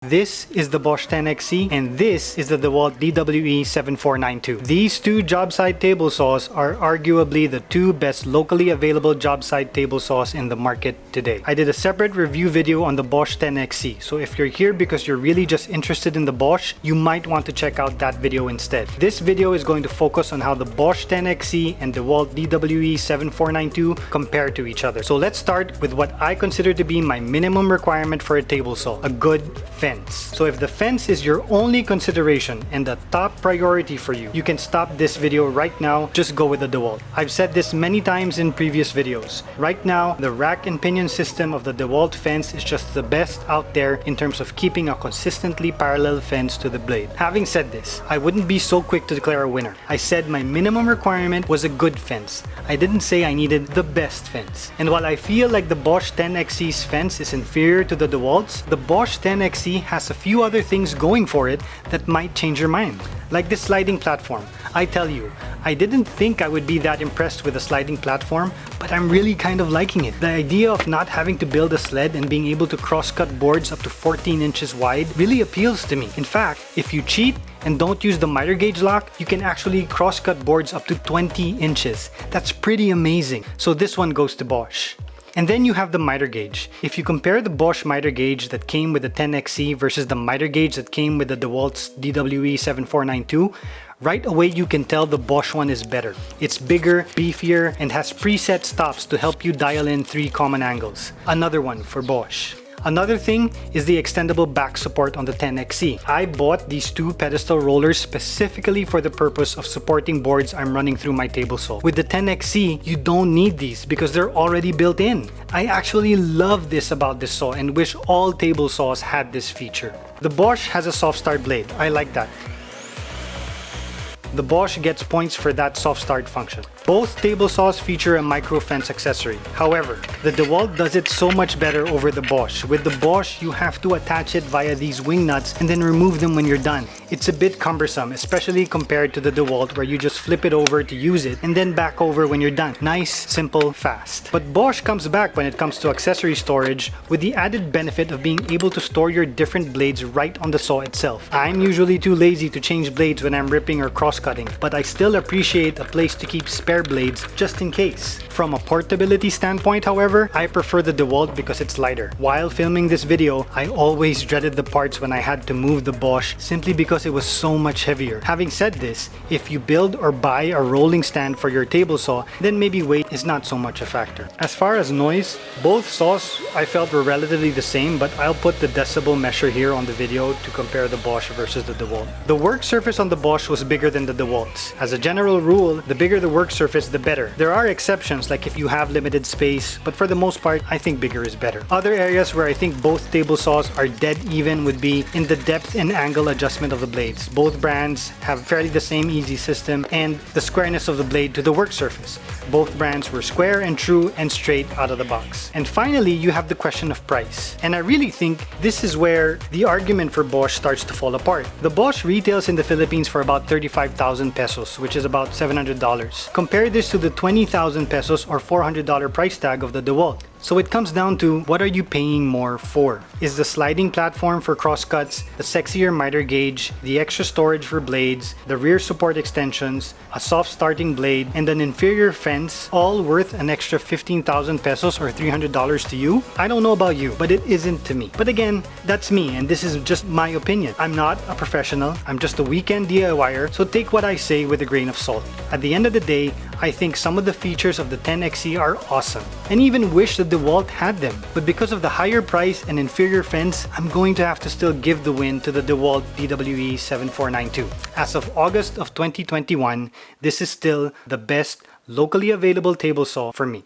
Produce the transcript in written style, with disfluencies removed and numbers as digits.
This is the Bosch 10XC and this is the Dewalt DWE7492. These two job site table saws are arguably the two best locally available job site table saws in the market today. I did a separate review video on the Bosch 10XC, so if you're here because you're really just interested in the Bosch, you might want to check out that video instead. This video is going to focus on how the Bosch 10XC and Dewalt DWE7492 compare to each other. So let's start with what I consider to be my minimum requirement for a table saw, a good fence. So if the fence is your only consideration and the top priority for you, you can stop this video right now, just go with the Dewalt. I've said this many times in previous videos. Right now, the rack and pinion system of the Dewalt fence is just the best out there in terms of keeping a consistently parallel fence to the blade. Having said this, I wouldn't be so quick to declare a winner. I said my minimum requirement was a good fence. I didn't say I needed the best fence. And while I feel like the Bosch 10XC's fence is inferior to the Dewalt's, the Bosch 10XC has a few other things going for it that might change your mind. Like this sliding platform. I tell you, I didn't think I would be that impressed with the sliding platform, but I'm really kind of liking it. The idea of not having to build a sled and being able to cross-cut boards up to 14 inches wide really appeals to me. In fact, if you cheat and don't use the miter gauge lock, you can actually cross-cut boards up to 20 inches. That's pretty amazing. So this one goes to Bosch. And then you have the miter gauge. If you compare the Bosch miter gauge that came with the 10XC versus the miter gauge that came with the Dewalt's DWE7492, right away you can tell the Bosch one is better. It's bigger, beefier, and has preset stops to help you dial in 3 common angles. Another one for Bosch. Another thing is the extendable back support on the 10XC. I bought these two pedestal rollers specifically for the purpose of supporting boards I'm running through my table saw. With the 10XC, you don't need these because they're already built in. I actually love this about this saw and wish all table saws had this feature. The Bosch has a soft start blade. I like that. The Bosch gets points for that soft start function. Both table saws feature a micro fence accessory. However, the Dewalt does it so much better over the Bosch. With the Bosch, you have to attach it via these wing nuts and then remove them when you're done. It's a bit cumbersome, especially compared to the Dewalt where you just flip it over to use it and then back over when you're done. Nice, simple, fast. But Bosch comes back when it comes to accessory storage with the added benefit of being able to store your different blades right on the saw itself. I'm usually too lazy to change blades when I'm ripping or cross-cutting, but I still appreciate a place to keep spare blades just in case. From a portability standpoint, however, I prefer the Dewalt because it's lighter. While filming this video, I always dreaded the parts when I had to move the Bosch simply because it was so much heavier. Having said this, if you build or buy a rolling stand for your table saw, then maybe weight is not so much a factor. As far as noise, both saws I felt were relatively the same, but I'll put the decibel measure here on the video to compare the Bosch versus the Dewalt. The work surface on the Bosch was bigger than the Dewalt's. As a general rule, the bigger the work surface, the better. There are exceptions like if you have limited space, but for the most part, I think bigger is better. Other areas where I think both table saws are dead even would be in the depth and angle adjustment of the blades. Both brands have fairly the same easy system and the squareness of the blade to the work surface. Both brands were square and true and straight out of the box. And finally, you have the question of price. And I really think this is where the argument for Bosch starts to fall apart. The Bosch retails in the Philippines for about 35,000 pesos, which is about $700. Compare this to the 20,000 pesos or $400 price tag of the Dewalt. So it comes down to, what are you paying more for? Is the sliding platform for crosscuts, the sexier miter gauge, the extra storage for blades, the rear support extensions, a soft starting blade, and an inferior fence all worth an extra 15,000 pesos or $300 to you? I don't know about you, but it isn't to me. But again, that's me and this is just my opinion. I'm not a professional, I'm just a weekend DIYer, so take what I say with a grain of salt. At the end of the day, I think some of the features of the 10XC are awesome, and even wish the Dewalt had them. But because of the higher price and inferior fence, I'm going to have to still give the win to the Dewalt DWE7492. As of August of 2021, this is still the best locally available table saw for me.